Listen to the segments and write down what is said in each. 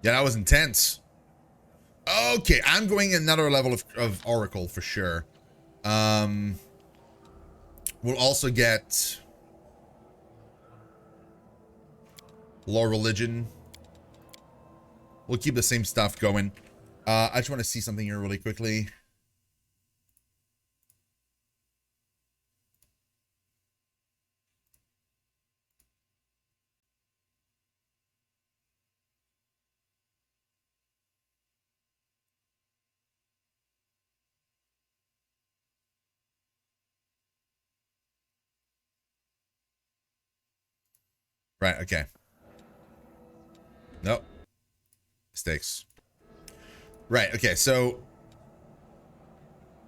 Yeah, that was intense. Okay, I'm going another level of Oracle for sure. We'll also get Law Religion. We'll keep the same stuff going. I just want to see something here really quickly. Right, okay. Nope. Mistakes. Right, okay, so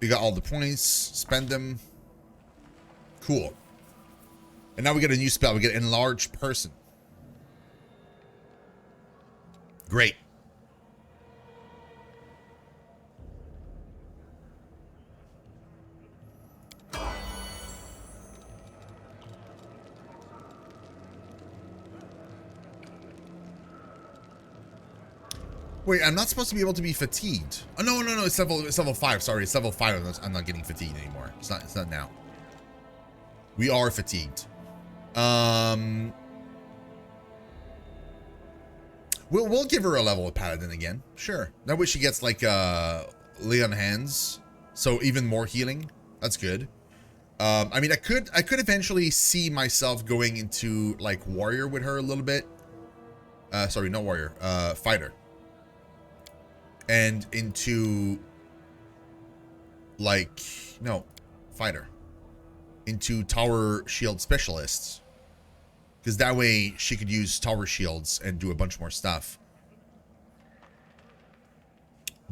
we got all the points, spend them. Cool. And now we get a new spell. We get Enlarged Person. Great. Wait, I'm not supposed to be able to be fatigued. Oh, no, it's level 5. Sorry, it's level 5. I'm not getting fatigued anymore. It's not now. We are fatigued. We'll give her a level of Paladin again. Sure. That way she gets like lay on hands. So even more healing. That's good. I mean, I could eventually see myself going into like warrior with her a little bit. Sorry, not warrior. Fighter. And into like no, fighter. Into tower shield specialists. Because that way she could use tower shields and do a bunch more stuff.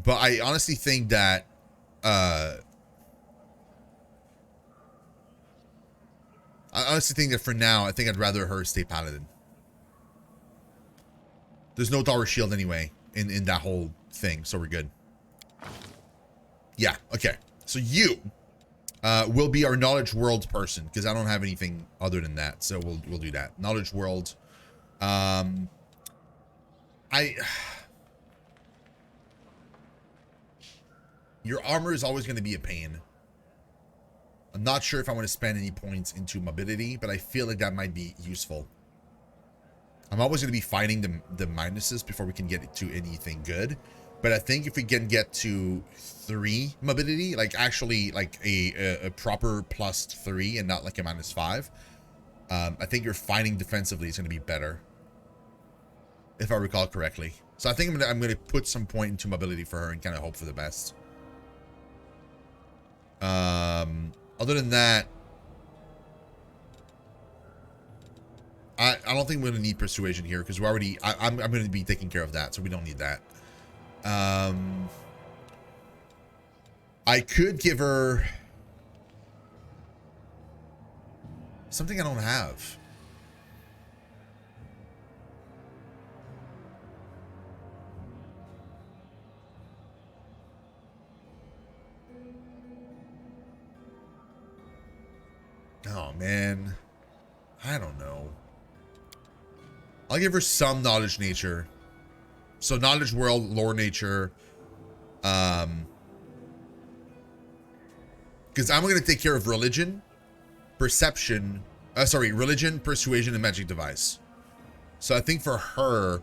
But I honestly think that for now, I think I'd rather her stay paladin. There's no tower shield anyway in that whole thing, so we're good. Yeah, okay. So you will be our knowledge world person, because I don't have anything other than that, so we'll do that. Knowledge world. Your armor is always going to be a pain. I'm not sure if I want to spend any points into mobility, but I feel like that might be useful. I'm always going to be fighting the minuses before we can get to anything good. But I think if we can get to 3 mobility, like actually like a proper +3 and not like a -5, I think your fighting defensively is going to be better, if I recall correctly. So I think I'm going to put some point into mobility for her and kind of hope for the best. Other than that, I don't think we're going to need persuasion here because we're already, I'm going to be taking care of that, so we don't need that. I could give her something I don't have. Oh, man. I don't know. I'll give her some knowledge nature. So knowledge world, lore nature. Because I'm going to take care of religion, perception. Religion, persuasion, and magic device. So I think for her,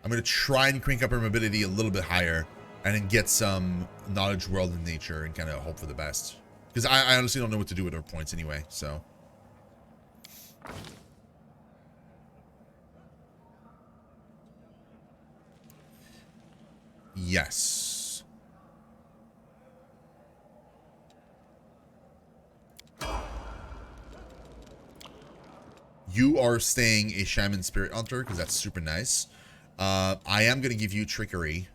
I'm going to try and crank up her mobility a little bit higher and then get some knowledge world and nature and kind of hope for the best. Because I honestly don't know what to do with her points anyway, so. Yes. You are staying a Shaman Spirit Hunter because that's super nice. I am going to give you Trickery.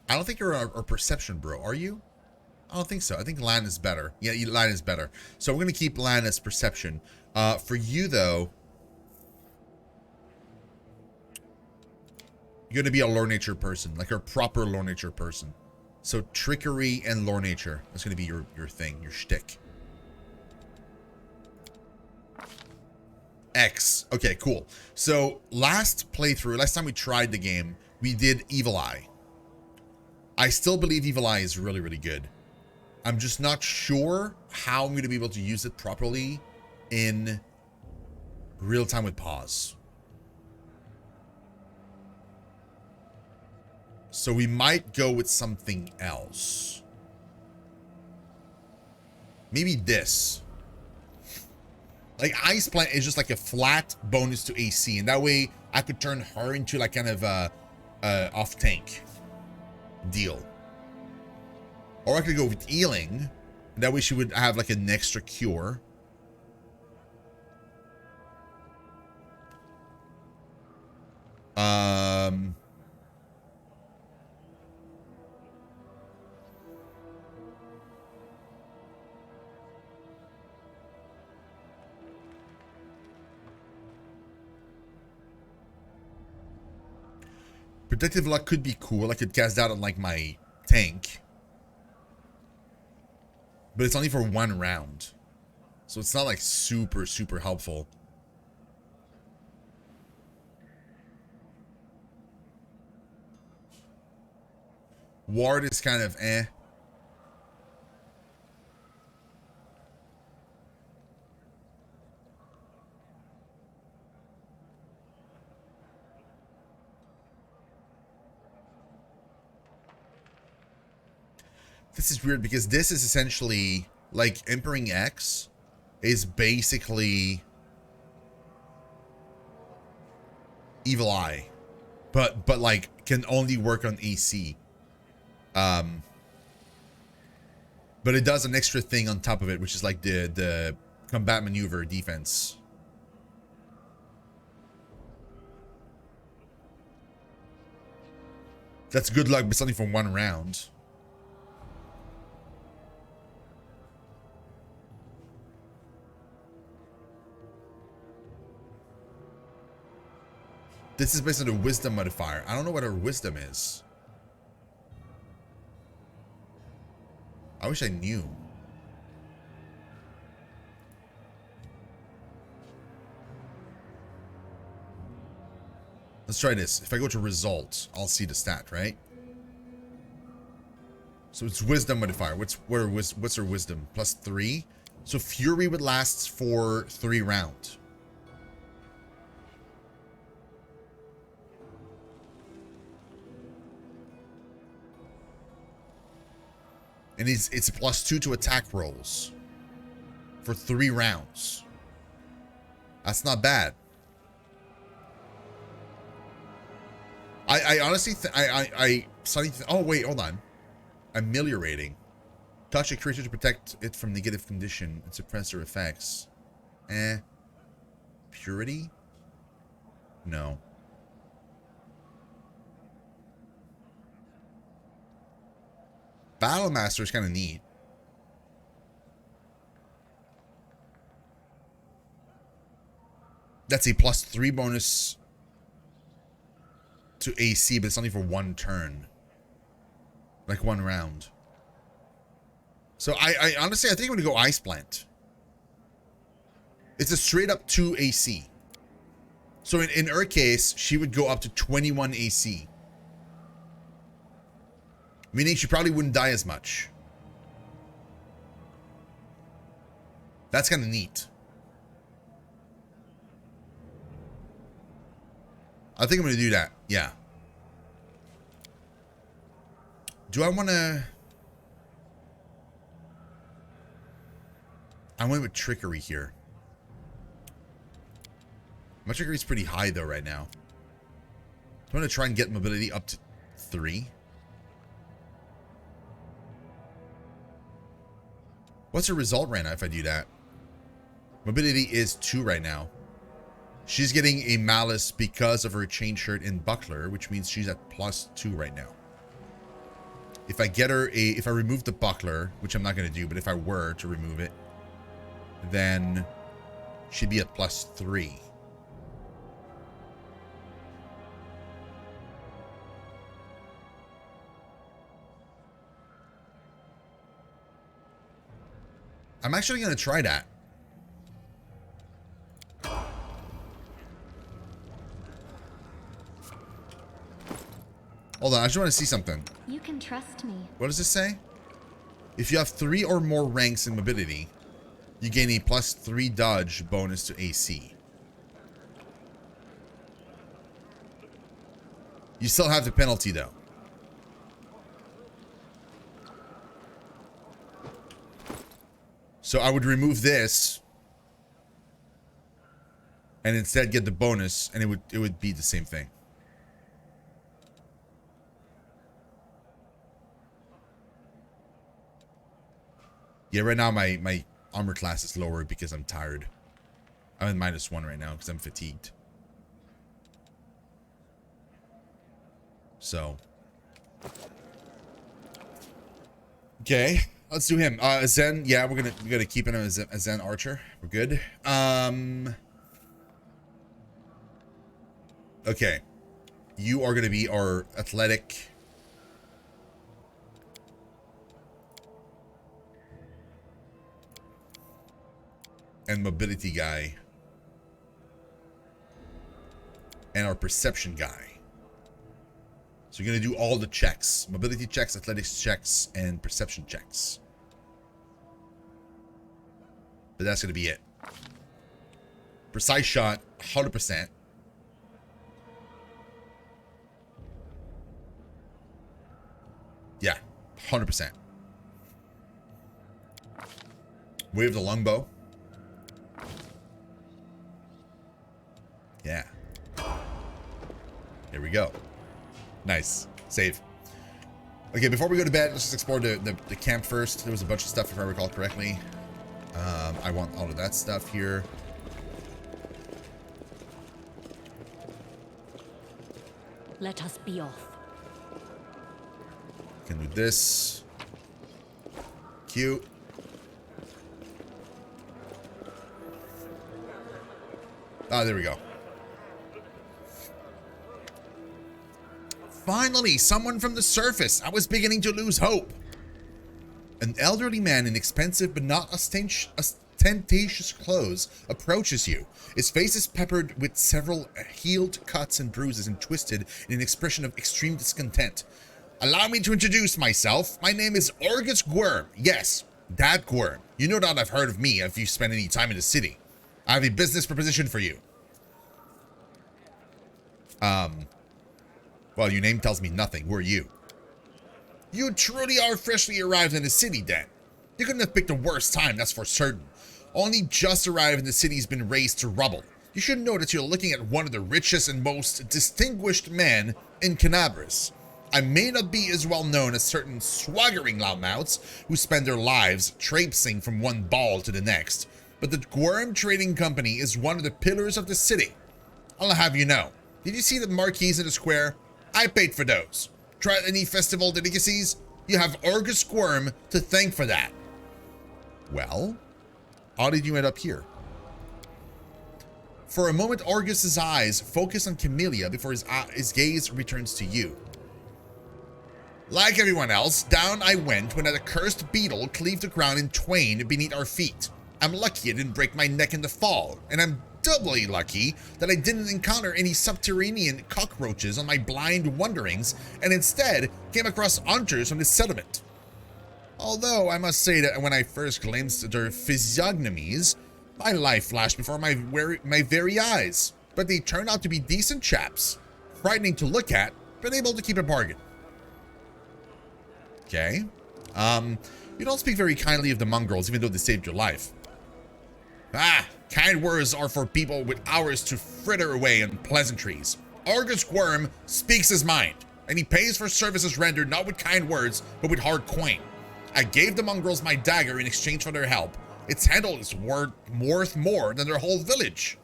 I don't think you're a Perception, bro. Are you? I don't think so. I think Lan is better. Yeah, Lan is better. So we're going to keep Lan as Perception. For you, though, you're going to be a lore nature person, like a proper lore nature person. So Trickery and lore nature. That's going to be your thing, your shtick. X. Okay, cool. So last time we tried the game, we did Evil Eye. I still believe Evil Eye is really, really good. I'm just not sure how I'm going to be able to use it properly in real time with pause. So we might go with something else. Maybe this. Like Ice Plant is just like a flat bonus to AC, and that way I could turn her into like kind of a off tank deal. Or I could go with Ealing. That way she would have like an extra cure. Protective Luck could be cool. I could cast that on like my tank. But it's only for 1 round. So it's not like super, super helpful. Ward is kind of eh. This is weird because this is essentially like Empering X is basically Evil Eye, but like can only work on AC. But it does an extra thing on top of it, which is like the combat maneuver defense. That's good luck, but it's only for 1 round. This is based on a wisdom modifier. I don't know what her wisdom is. I wish I knew. Let's try this. If I go to results, I'll see the stat, right? So it's wisdom modifier. What's her wisdom? +3. So Fury would last for 3 rounds. And it's +2 to attack rolls for 3 rounds. That's not bad. I honestly oh wait, hold on. Ameliorating. Touch a creature to protect it from negative condition and suppress their effects. Purity? No. Battle Master is kind of neat. That's a +3 bonus to AC, but it's only for 1 turn. Like 1 round. So I honestly, I think I'm going to go Ice Plant. It's a straight up 2 AC. So in her case, she would go up to 21 AC. Meaning she probably wouldn't die as much. That's kind of neat. I think I'm going to do that. Yeah. Do I want to... I went with Trickery here. My Trickery is pretty high though right now. I'm going to try and get mobility up to 3. What's her result right now if I do that? Mobility is 2 right now. She's getting a Malice because of her chain shirt and buckler, which means she's at +2 right now. If I get her if I remove the buckler, which I'm not going to do, but if I were to remove it, then she'd be at +3. I'm actually going to try that. Hold on, I just want to see something. You can trust me. What does this say? If you have 3 or more ranks in mobility, you gain a +3 dodge bonus to AC. You still have the penalty though. So I would remove this and instead get the bonus, and it would be the same thing. Yeah, right now my armor class is lower because I'm tired. I'm in -1 right now because I'm fatigued. So. Okay, let's do him. Zen, yeah, we're gonna keep him as a Zen archer. We're good. Okay. You are gonna be our athletic and mobility guy, and our perception guy. So you're gonna do all the checks: mobility checks, athletics checks, and perception checks. But that's gonna be it. Precise shot, 100%. Yeah, 100%. Wave the longbow. Yeah. Here we go. Nice. Save. Okay, before we go to bed, let's just explore the camp first. There was a bunch of stuff, if I recall correctly. I want all of that stuff here. Let us be off. Can do this. Cute. Ah, there we go. Finally, someone from the surface. I was beginning to lose hope. An elderly man in expensive but not ostentatious clothes approaches you. His face is peppered with several healed cuts and bruises and twisted in an expression of extreme discontent. Allow me to introduce myself. My name is Orgus Gwyrm. Yes, that Gwyrm. You no doubt have heard of me if you spent any time in the city. I have a business proposition for you. Well, your name tells me nothing. Who are you? You truly are freshly arrived in the city, then. You couldn't have picked a worse time, that's for certain. Only just arrived and the city's been razed to rubble. You should know that you're looking at one of the richest and most distinguished men in Canabris. I may not be as well known as certain swaggering loudmouths who spend their lives traipsing from one ball to the next, but the Gwyrm Trading Company is one of the pillars of the city. I'll have you know. Did you see the marquees in the square? I paid for those. Try any festival delicacies? You have Orgus Gwyrm to thank for that. Well, how did you end up here? For a moment, Orgus's eyes focus on Camellia before his gaze returns to you. Like everyone else, down I went when that accursed beetle cleaved the ground in twain beneath our feet. I'm lucky I didn't break my neck in the fall, and I'm doubly lucky that I didn't encounter any subterranean cockroaches on my blind wanderings and instead came across hunters from the settlement. Although I must say that when I first glimpsed their physiognomies, my life flashed before my very eyes, but they turned out to be decent chaps, frightening to look at, but able to keep a bargain. Okay. You don't speak very kindly of the mongrels, even though they saved your life. Ah, kind words are for people with hours to fritter away on pleasantries. Orgus Gwyrm speaks his mind, and he pays for services rendered not with kind words, but with hard coin. I gave the mongrels my dagger in exchange for their help. Its handle is worth more than their whole village.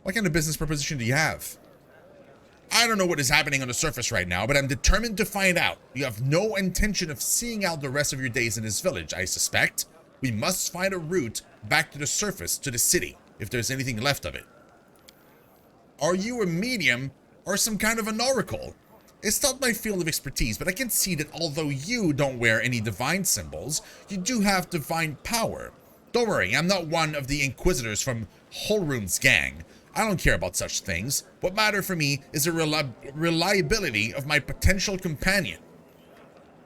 What kind of business proposition do you have? I don't know what is happening on the surface right now, but I'm determined to find out. You have no intention of seeing out the rest of your days in this village, I suspect. We must find a route back to the surface, to the city, if there's anything left of it. Are you a medium or some kind of an oracle? It's not my field of expertise, but I can see that although you don't wear any divine symbols, you do have divine power. Don't worry, I'm not one of the inquisitors from Holroom's gang. I don't care about such things. What matter for me is the reliability of my potential companion.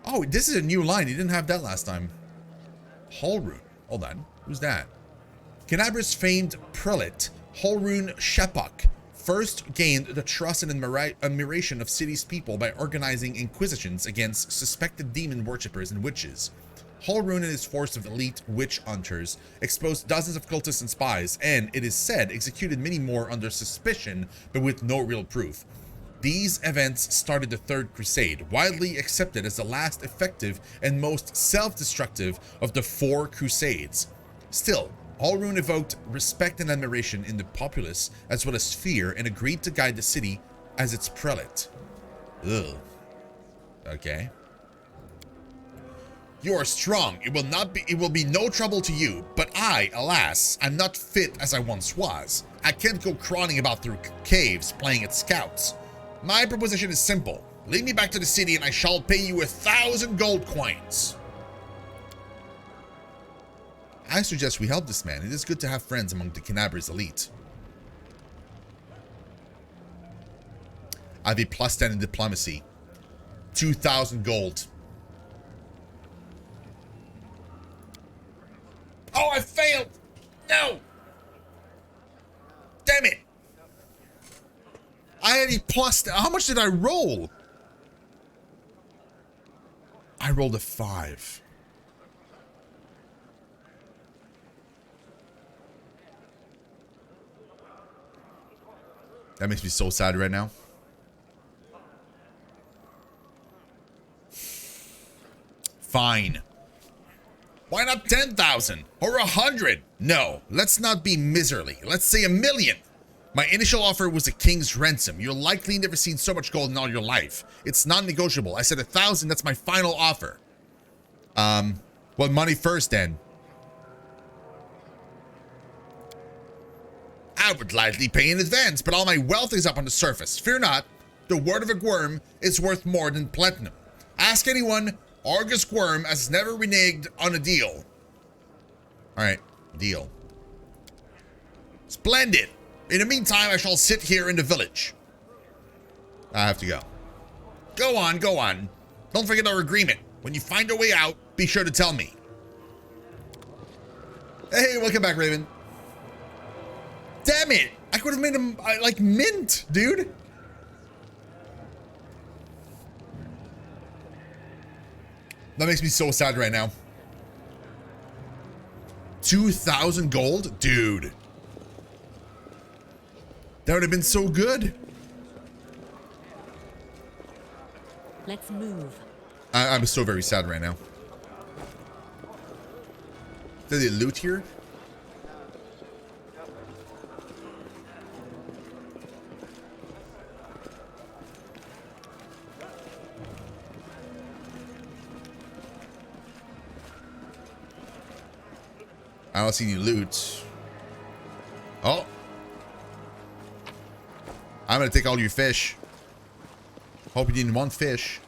Oh, this is a new line. He didn't have that last time. Holrun. Hold on. Who's that? Canabra's famed prelate, Holrun Shepok, first gained the trust and admiration of city's people by organizing inquisitions against suspected demon worshippers and witches. Holrun and his force of elite witch hunters exposed dozens of cultists and spies, and, it is said, executed many more under suspicion, but with no real proof. These events started the Third Crusade, widely accepted as the last effective and most self-destructive of the 4 Crusades. Still, Holrun evoked respect and admiration in the populace, as well as fear, and agreed to guide the city as its prelate. Ugh. Okay. You are strong. It will be no trouble to you, but I, alas, am not fit as I once was. I can't go crawling about through caves playing at scouts. My proposition is simple. Lead me back to the city and I shall pay you 1,000 gold coins. I suggest we help this man. It is good to have friends among the Canabra's elite. I have a +10 in diplomacy. 2,000 gold. Oh, I failed! No! Damn it! I had a +10. How much did I roll? I rolled a 5. That makes me so sad right now. Fine. Why not 10,000 or 100? No, let's not be miserly. Let's say 1,000,000. My initial offer was a king's ransom. You'll likely never seen so much gold in all your life. It's non-negotiable. I said 1,000. That's my final offer. Well, money first then. I would gladly pay in advance, but all my wealth is up on the surface. Fear not. The word of a worm is worth more than platinum. Ask anyone. Argus Worm has never reneged on a deal. All right, deal. Splendid. In the meantime, I shall sit here in the village. I have to go. Go on, go on. Don't forget our agreement. When you find a way out, be sure to tell me. Hey, welcome back, Raven. Damn it. I could have made him, like, mint, dude. That makes me so sad right now. 2,000 gold? Dude. That would have been so good. Let's move. I'm so very sad right now. Did they loot here? I don't see any loot. Oh. I'm gonna take all your fish. Hope you didn't want fish.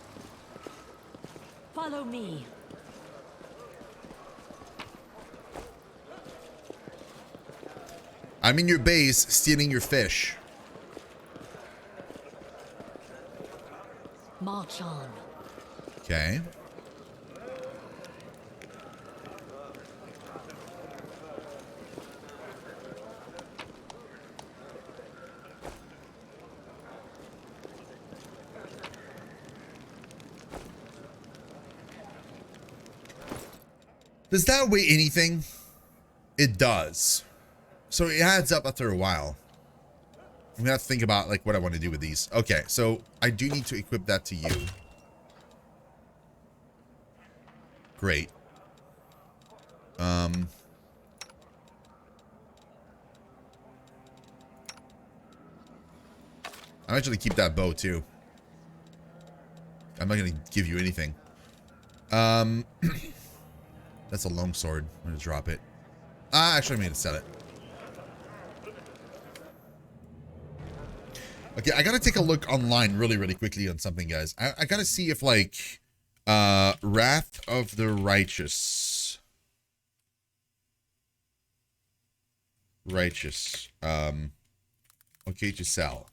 Follow me. I'm in your base stealing your fish. March on. Okay. Does that weigh anything? It does. So it adds up after a while. I'm gonna have to think about like what I want to do with these. Okay, so I do need to equip that to you. Great. I'm actually keep that bow too. I'm not gonna give you anything. That's a long sword. I'm gonna drop it. Actually, I'm gonna sell it. Okay, I gotta take a look online really quickly on something, guys. I gotta see if like Wrath of the Righteous. Okay, to sell.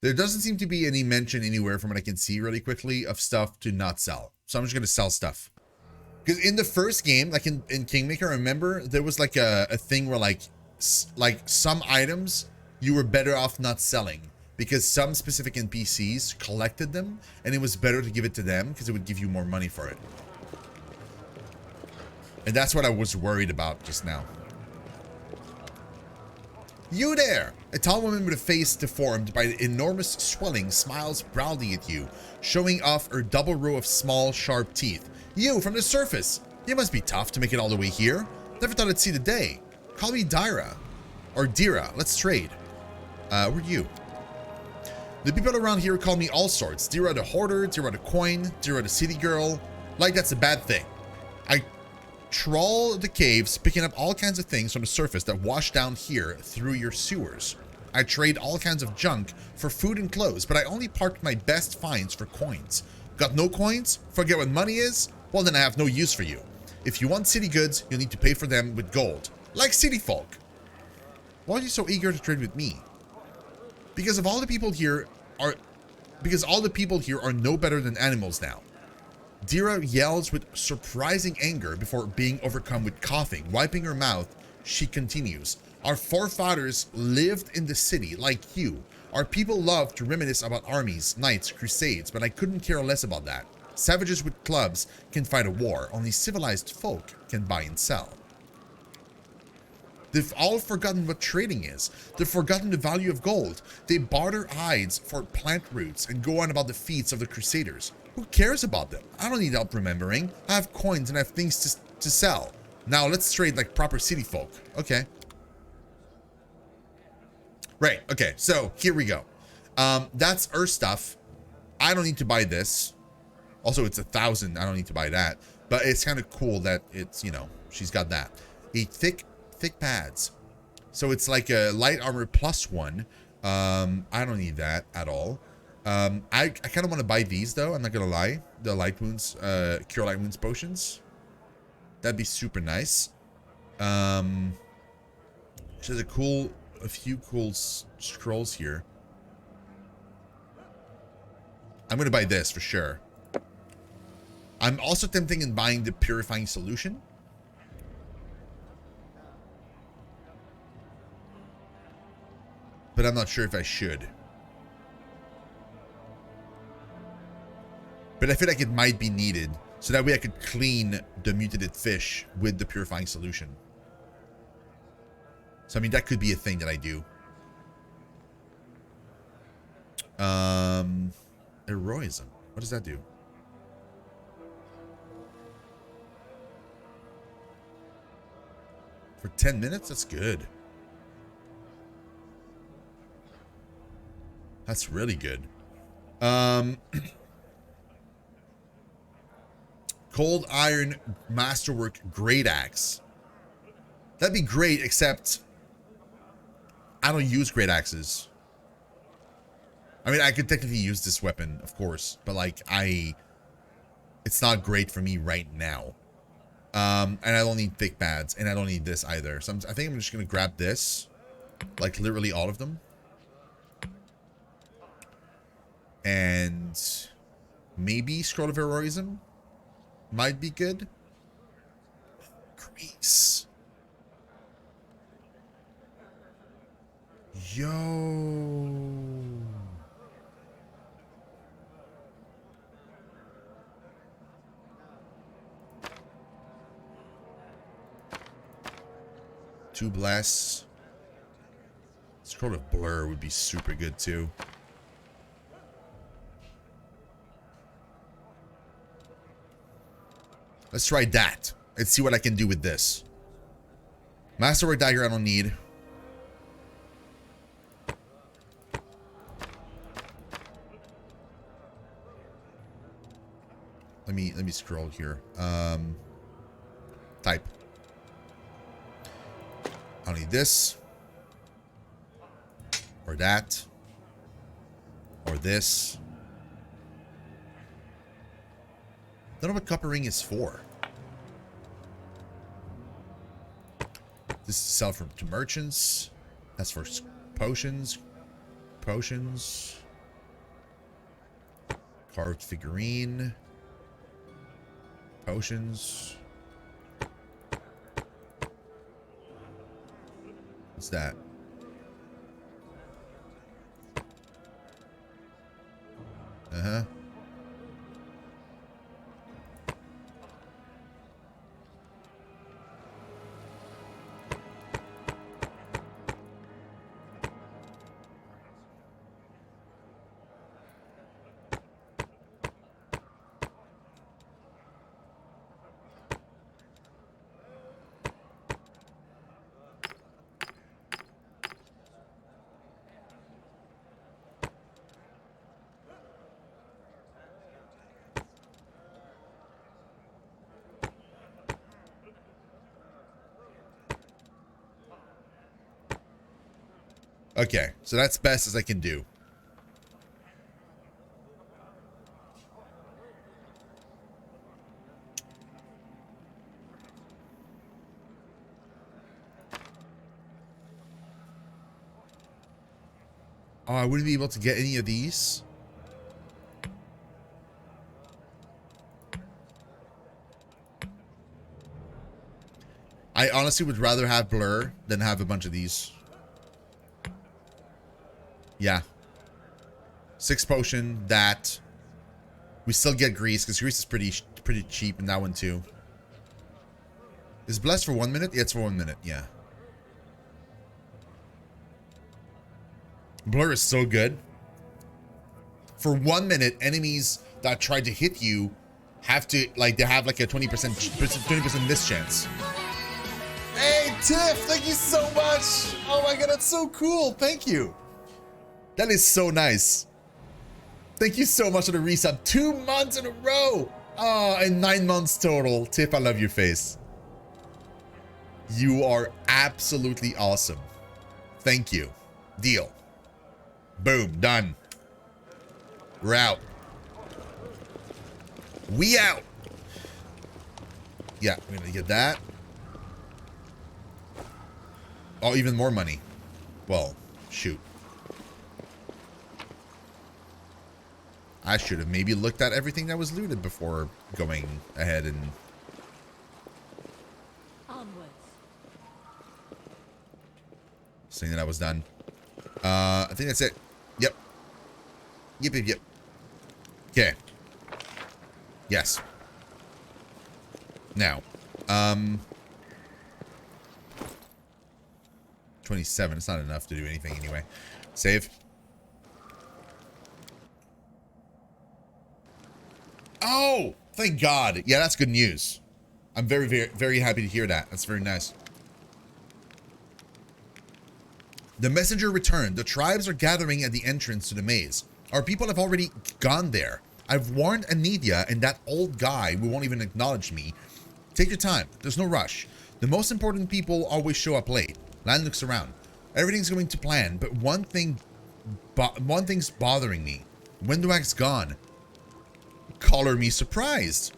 There doesn't seem to be any mention anywhere from what I can see really quickly of stuff to not sell. So I'm just going to sell stuff. Because in the first game, like in Kingmaker, I remember there was like a thing where like some items you were better off not selling because some specific NPCs collected them and it was better to give it to them because it would give you more money for it. And that's what I was worried about just now. You there! A tall woman with a face deformed by enormous swelling smiles proudly at you, showing off her double row of small, sharp teeth. You, from the surface! You must be tough to make it all the way here. Never thought I'd see the day. Call me Dyra. Or Dira, let's trade. Who are you? The people around here call me all sorts. Dira the hoarder, Dira the coin, Dira the city girl. Like that's a bad thing. I trawl the caves, picking up all kinds of things from the surface that wash down here through your sewers. I trade all kinds of junk for food and clothes, but I only parked my best finds for coins. Got no coins? Forget what money is? Well, then I have no use for you. If you want city goods, you'll need to pay for them with gold. Like city folk. Why are you so eager to trade with me? Because all the people here are no better than animals now. Dira yells with surprising anger before being overcome with coughing. Wiping her mouth, she continues. Our forefathers lived in the city like you. Our people love to reminisce about armies, knights, crusades, but I couldn't care less about that. Savages with clubs can fight a war. Only civilized folk can buy and sell. They've all forgotten what trading is. They've forgotten the value of gold. They barter hides for plant roots and go on about the feats of the crusaders. Who cares about them? I don't need help remembering. I have coins and I have things to sell. Now let's trade like proper city folk. Okay. Right. Okay. So here we go. That's her stuff. I don't need to buy this. Also, it's 1,000. I don't need to buy that. But it's kind of cool that it's, you know, she's got that. A thick pads. So it's like a light armor +1. I don't need that at all. I kind of want to buy these though. I'm not gonna lie. The light wounds, cure light wounds potions. That'd be super nice. She has a few cool scrolls here. I'm gonna buy this for sure. I'm also tempting in buying the purifying solution. But I'm not sure if I should. But I feel like it might be needed. So that way I could clean the mutated fish with the purifying solution. So I mean, that could be a thing that I do. Heroism. What does that do? For 10 minutes? That's good. That's really good. Cold Iron Masterwork Great Axe. That'd be great, except I don't use great axes. I mean, I could technically use this weapon, of course, but like it's not great for me right now. And I don't need thick pads, and I don't need this either. So I think I'm just gonna grab this, like literally all of them, and maybe Scroll of Heroism might be good. Grease. Yo. Two blasts. Scroll of Blur would be super good too. Let's try that. Let's see what I can do with this. Masterwork Dagger I don't need. Let me scroll here. Type. I don't need this. Or that. Or this. Don't know what copper ring is for. This is sell to merchants. That's for potions. Potions. Carved figurine. Potions. What's that? Uh-huh. Okay, so that's best as I can do. Oh, I wouldn't be able to get any of these. I honestly would rather have blur than have a bunch of these. Yeah. 6 potion, that. We still get grease, because grease is pretty cheap in that one too. Is blessed for 1 minute? Yeah, it's for 1 minute, yeah. Blur is so good. For 1 minute, enemies that try to hit you have to, like, they have like a 20% miss chance. Hey, Tiff, thank you so much. Oh my god, that's so cool. Thank you. That is so nice. Thank you so much for the resub. 2 months in a row. Oh, and 9 months total. Tiff, I love your face. You are absolutely awesome. Thank you. Deal. Boom. Done. We're out. We out. Yeah, we're gonna get that. Oh, even more money. Well, shoot. I should have maybe looked at everything that was looted before going ahead and... Onwards. Saying that I was done. I think that's it. Yep. Yep. Okay. Yes. Now. 27. It's not enough to do anything anyway. Save. Oh, thank God. Yeah, that's good news. I'm very happy to hear that. That's very nice. The messenger returned. The tribes are gathering at the entrance to the maze. Our people have already gone there. I've warned Anidia and that old guy who won't even acknowledge me. Take your time. There's no rush. The most important people always show up late. Lan looks around. Everything's going to plan, but one thing's bothering me. Windwag's gone. Color me surprised.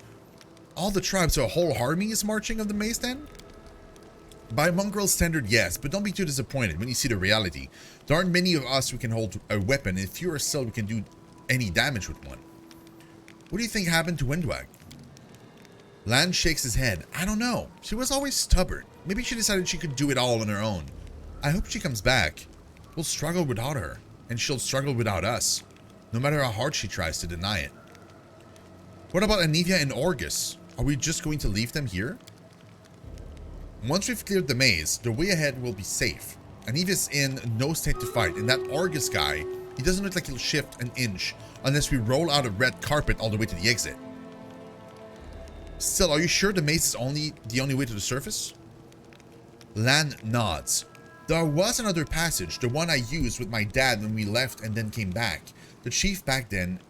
All the tribes, so a whole army is marching on the maze then? By mongrel standard, yes, but don't be too disappointed when you see the reality. There aren't many of us who can hold a weapon, and fewer still who can do any damage with one. What do you think happened to Windwag? Lan shakes his head. I don't know. She was always stubborn. Maybe she decided she could do it all on her own. I hope she comes back. We'll struggle without her, and she'll struggle without us, no matter how hard she tries to deny it. What about Anivia and Orgus? Are we just going to leave them here? Once we've cleared the maze, the way ahead will be safe. Anivia's in no state to fight, and that Orgus guy, he doesn't look like he'll shift an inch unless we roll out a red carpet all the way to the exit. Still, are you sure the maze is the only way to the surface? Lan nods. There was another passage, the one I used with my dad when we left and then came back. The chief back then,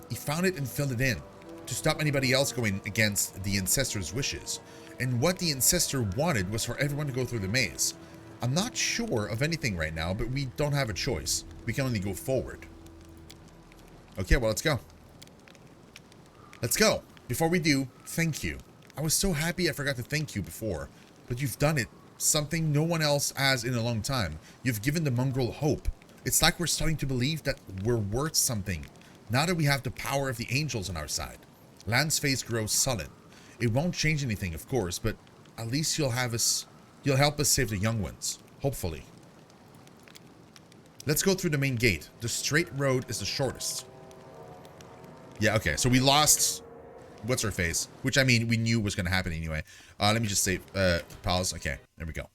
he found it and filled it in. to stop anybody else going against the Ancestor's wishes. And what the Ancestor wanted was for everyone to go through the maze. I'm not sure of anything right now, but we don't have a choice. We can only go forward. Okay, well, let's go. Let's go. Before we do, thank you. I was so happy I forgot to thank you before, but you've done it. Something no one else has in a long time. You've given the mongrel hope. It's like we're starting to believe that we're worth something, now that we have the power of the angels on our side. Lan's face grows sullen. It won't change anything, of course, but at least you'll help us save the young ones. Hopefully. Let's go through the main gate. The straight road is the shortest. Yeah, okay, so we lost what's her face, which I mean we knew was gonna happen anyway. Let me just save pause. Okay, there we go.